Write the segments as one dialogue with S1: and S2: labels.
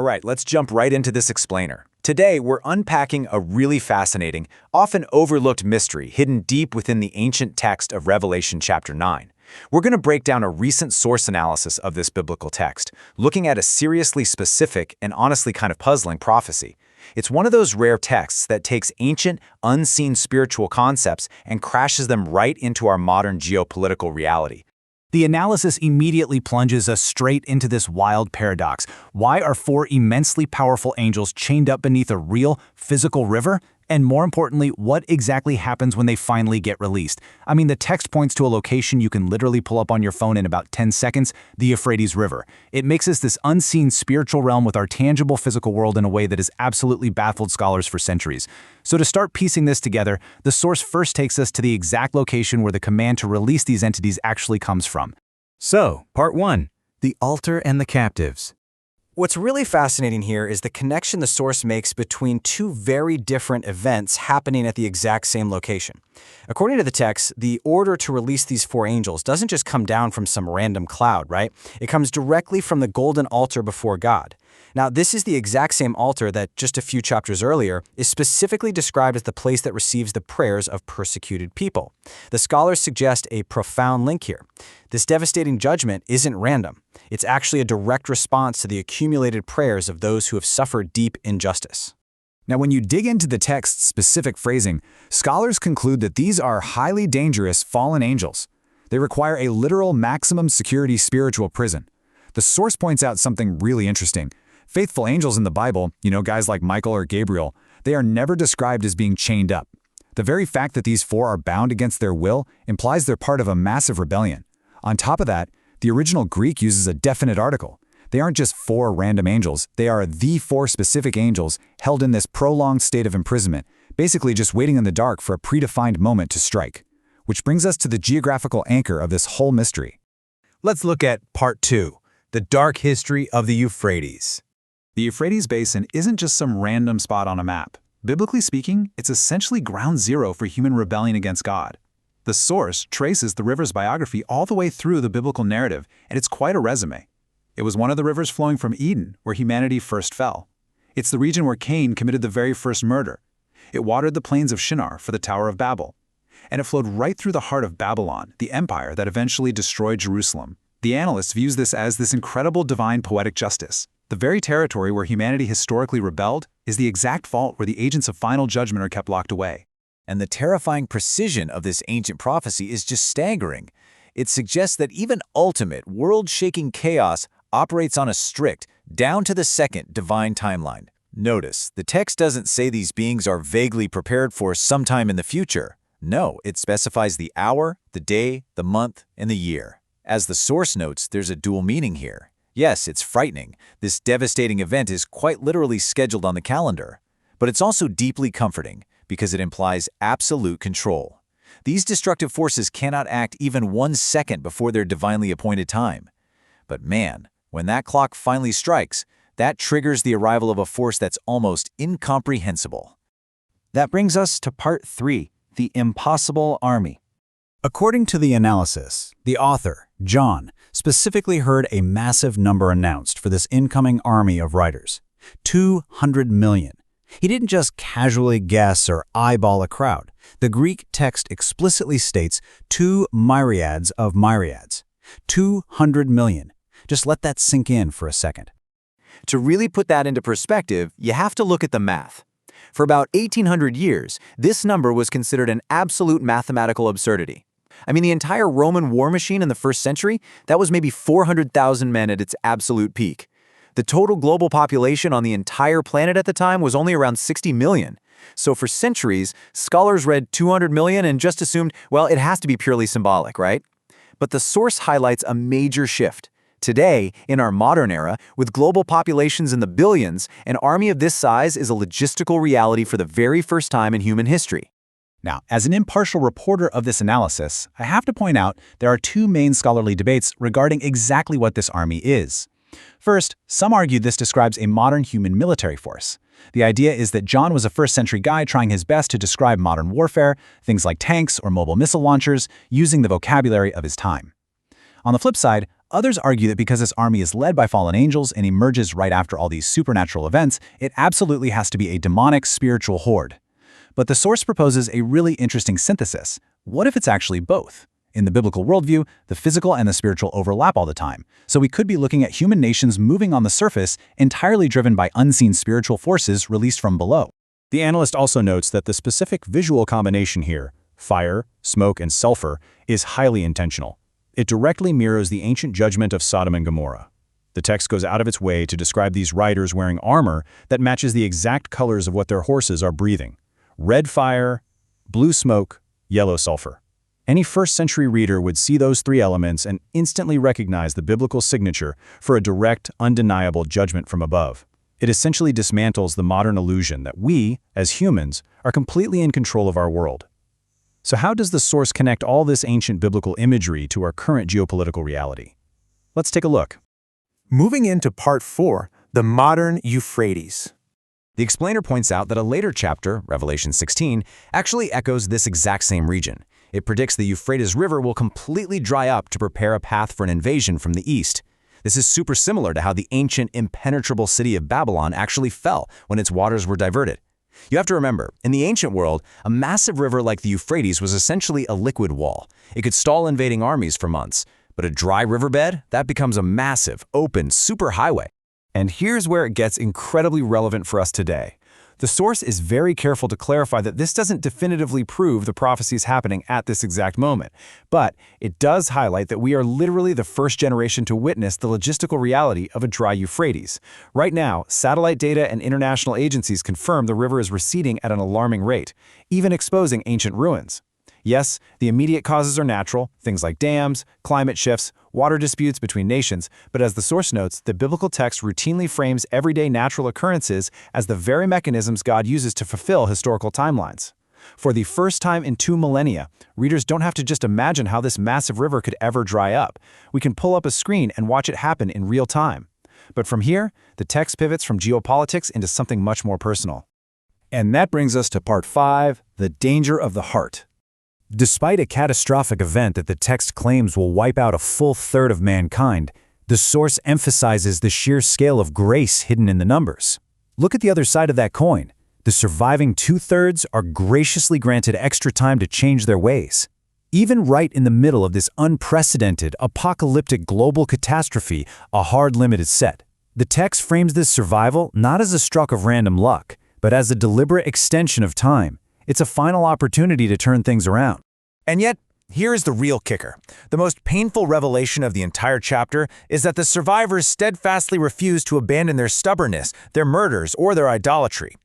S1: right, let's jump right into this explainer. Today, we're unpacking a really fascinating, often overlooked mystery hidden deep within the ancient text of Revelation chapter 9. We're going to break down a recent source analysis of this biblical text, looking at a seriously specific and honestly kind of puzzling prophecy. It's one of those rare texts that takes ancient, unseen spiritual concepts and crashes them right into our modern geopolitical reality.
S2: The analysis immediately plunges us straight into this wild paradox. Why are four immensely powerful angels chained up beneath a real, physical river? And more importantly, what exactly happens when they finally get released? I mean, the text points to a location you can literally pull up on your phone in about 10 seconds, the Euphrates River. It mixes this unseen spiritual realm with our tangible physical world in a way that has absolutely baffled scholars for centuries. So to start piecing this together, the source first takes us to the exact location where the command to release these entities actually comes from.
S3: So, Part 1. The Altar and the Captives.
S1: What's really fascinating here is the connection the source makes between two very different events happening at the exact same location. According to the text, the order to release these four angels doesn't just come down from some random cloud, right? It comes directly from the golden altar before God. Now, this is the exact same altar that, just a few chapters earlier, is specifically described as the place that receives the prayers of persecuted people. The scholars suggest a profound link here. This devastating judgment isn't random. It's actually a direct response to the accumulated prayers of those who have suffered deep injustice.
S2: Now, when you dig into the text's specific phrasing, scholars conclude that these are highly dangerous fallen angels. They require a literal maximum security spiritual prison. The source points out something really interesting. Faithful angels in the Bible, guys like Michael or Gabriel, they are never described as being chained up. The very fact that these four are bound against their will implies they're part of a massive rebellion. On top of that, the original Greek uses a definite article. They aren't just four random angels, they are the four specific angels held in this prolonged state of imprisonment, basically just waiting in the dark for a predefined moment to strike. Which brings us to the geographical anchor of this whole mystery.
S3: Let's look at Part 2. The Dark History of the Euphrates.
S2: The Euphrates Basin isn't just some random spot on a map. Biblically speaking, it's essentially ground zero for human rebellion against God. The source traces the river's biography all the way through the biblical narrative, and it's quite a resume. It was one of the rivers flowing from Eden, where humanity first fell. It's the region where Cain committed the very first murder. It watered the plains of Shinar for the Tower of Babel. And it flowed right through the heart of Babylon, the empire that eventually destroyed Jerusalem. The analyst views this as this incredible divine poetic justice. The very territory where humanity historically rebelled is the exact fault where the agents of final judgment are kept locked away.
S4: And the terrifying precision of this ancient prophecy is just staggering. It suggests that even ultimate, world-shaking chaos operates on a strict, down-to-the-second divine timeline. Notice, the text doesn't say these beings are vaguely prepared for sometime in the future. No, it specifies the hour, the day, the month, and the year. As the source notes, there's a dual meaning here. Yes, it's frightening. This devastating event is quite literally scheduled on the calendar. But it's also deeply comforting, because it implies absolute control. These destructive forces cannot act even 1 second before their divinely appointed time. But man, when that clock finally strikes, that triggers the arrival of a force that's almost incomprehensible.
S2: That brings us to Part 3, the Impossible Army. According to the analysis, the author, John, specifically heard a massive number announced for this incoming army of writers. 200 million. He didn't just casually guess or eyeball a crowd. The Greek text explicitly states 2 myriads of myriads. 200 million. Just let that sink in for a second.
S4: To really put that into perspective, you have to look at the math. For about 1,800 years, this number was considered an absolute mathematical absurdity. I mean, the entire Roman war machine in the 1st century, that was maybe 400,000 men at its absolute peak. The total global population on the entire planet at the time was only around 60 million. So for centuries, scholars read 200 million and just assumed, well, it has to be purely symbolic, right? But the source highlights a major shift. Today, in our modern era, with global populations in the billions, an army of this size is a logistical reality for the very first time in human history.
S2: Now, as an impartial reporter of this analysis, I have to point out there are 2 main scholarly debates regarding exactly what this army is. First, some argue this describes a modern human military force. The idea is that John was a 1st century guy trying his best to describe modern warfare, things like tanks or mobile missile launchers, using the vocabulary of his time. On the flip side,
S4: Others argue that because this army is led by fallen angels and emerges right after all these supernatural events, it absolutely has to be a demonic spiritual horde. But the source proposes a really interesting synthesis. What if it's actually both? In the biblical worldview, the physical and the spiritual overlap all the time, so we could be looking at human nations moving on the surface entirely driven by unseen spiritual forces released from below.
S2: The analyst also notes that the specific visual combination here, fire, smoke, and sulfur, is highly intentional. It directly mirrors the ancient judgment of Sodom and Gomorrah. The text goes out of its way to describe these riders wearing armor that matches the exact colors of what their horses are breathing: red fire, blue smoke, yellow sulfur. Any first-century reader would see those three elements and instantly recognize the biblical signature for a direct, undeniable judgment from above. It essentially dismantles the modern illusion that we, as humans, are completely in control of our world. So how does the source connect all this ancient biblical imagery to our current geopolitical reality? Let's take a look.
S3: Moving into Part 4, the modern Euphrates.
S1: The explainer points out that a later chapter, Revelation 16, actually echoes this exact same region. It predicts the Euphrates River will completely dry up to prepare a path for an invasion from the east. This is super similar to how the ancient, impenetrable city of Babylon actually fell when its waters were diverted. You have to remember, in the ancient world, a massive river like the Euphrates was essentially a liquid wall. It could stall invading armies for months. But a dry riverbed, that becomes a massive, open superhighway. And here's where it gets incredibly relevant for us today. The source is very careful to clarify that this doesn't definitively prove the prophecy is happening at this exact moment, but it does highlight that we are literally the first generation to witness the logistical reality of a dry Euphrates. Right now, satellite data and international agencies confirm the river is receding at an alarming rate, even exposing ancient ruins. Yes, the immediate causes are natural, things like dams, climate shifts, water disputes between nations, but as the source notes, the biblical text routinely frames everyday natural occurrences as the very mechanisms God uses to fulfill historical timelines. For the first time in 2 millennia, readers don't have to just imagine how this massive river could ever dry up. We can pull up a screen and watch it happen in real time. But from here, the text pivots from geopolitics into something much more personal.
S2: And that brings us to Part 5, the danger of the heart. Despite a catastrophic event that the text claims will wipe out a full third of mankind, the source emphasizes the sheer scale of grace hidden in the numbers. Look at the other side of that coin. The surviving 2/3 are graciously granted extra time to change their ways. Even right in the middle of this unprecedented, apocalyptic global catastrophe, a hard limit is set. The text frames this survival not as a stroke of random luck, but as a deliberate extension of time. It's a final opportunity to turn things around.
S3: And yet, here is the real kicker. The most painful revelation of the entire chapter is that the survivors steadfastly refuse to abandon their stubbornness, their murders, or their idolatry.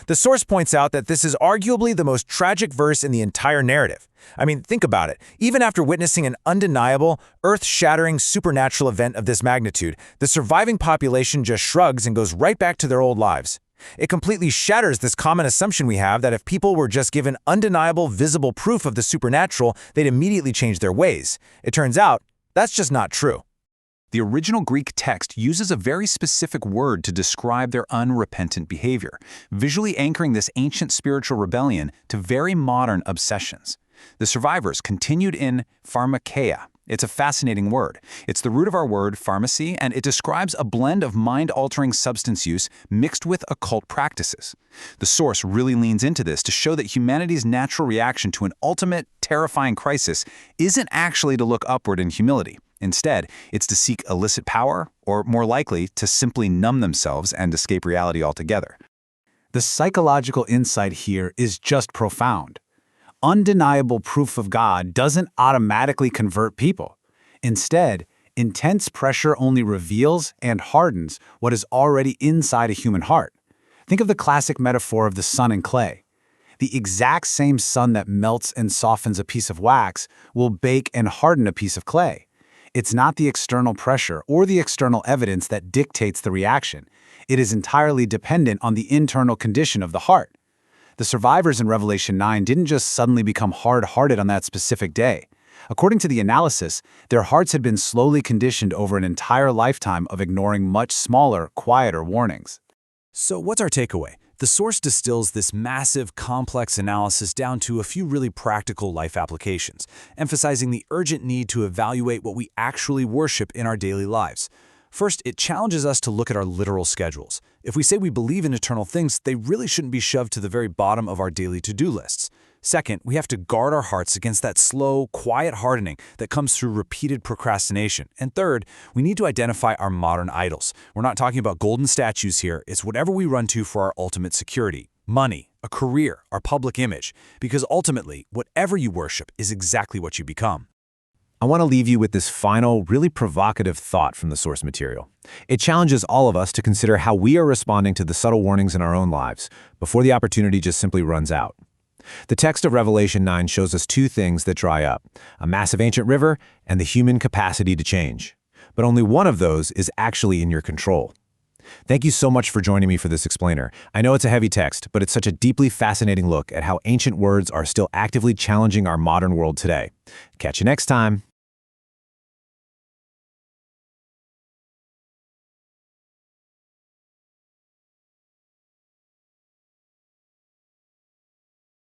S3: The source points out that this is arguably the most tragic verse in the entire narrative. I mean, think about it. Even after witnessing an undeniable, earth-shattering supernatural event of this magnitude, the surviving population just shrugs and goes right back to their old lives. It completely shatters this common assumption we have that if people were just given undeniable, visible proof of the supernatural, they'd immediately change their ways. It turns out, that's just not true.
S4: The original Greek text uses a very specific word to describe their unrepentant behavior, visually anchoring this ancient spiritual rebellion to very modern obsessions. The survivors continued in pharmakeia. It's a fascinating word. It's the root of our word pharmacy, and it describes a blend of mind-altering substance use mixed with occult practices. The source really leans into this to show that humanity's natural reaction to an ultimate, terrifying crisis isn't actually to look upward in humility. Instead, it's to seek illicit power, or more likely, to simply numb themselves and escape reality altogether.
S2: The psychological insight here is just profound. Undeniable proof of God doesn't automatically convert people. Instead, intense pressure only reveals and hardens what is already inside a human heart. Think of the classic metaphor of the sun and clay. The exact same sun that melts and softens a piece of wax will bake and harden a piece of clay. It's not the external pressure or the external evidence that dictates the reaction. It is entirely dependent on the internal condition of the heart. The survivors in Revelation 9 didn't just suddenly become hard-hearted on that specific day. According to the analysis, their hearts had been slowly conditioned over an entire lifetime of ignoring much smaller, quieter warnings. So what's our takeaway? The source distills this massive, complex analysis down to a few really practical life applications, emphasizing the urgent need to evaluate what we actually worship in our daily lives. First, it challenges us to look at our literal schedules. If we say we believe in eternal things, they really shouldn't be shoved to the very bottom of our daily to-do lists. Second, we have to guard our hearts against that slow, quiet hardening that comes through repeated procrastination. And third, we need to identify our modern idols. We're not talking about golden statues here. It's whatever we run to for our ultimate security. Money, a career, our public image. Because ultimately, whatever you worship is exactly what you become.
S3: I want to leave you with this final, really provocative thought from the source material. It challenges all of us to consider how we are responding to the subtle warnings in our own lives before the opportunity just simply runs out. The text of Revelation 9 shows us two things that dry up: a massive ancient river and the human capacity to change. But only one of those is actually in your control. Thank you so much for joining me for this explainer. I know it's a heavy text, but it's such a deeply fascinating look at how ancient words are still actively challenging our modern world today. Catch you next time.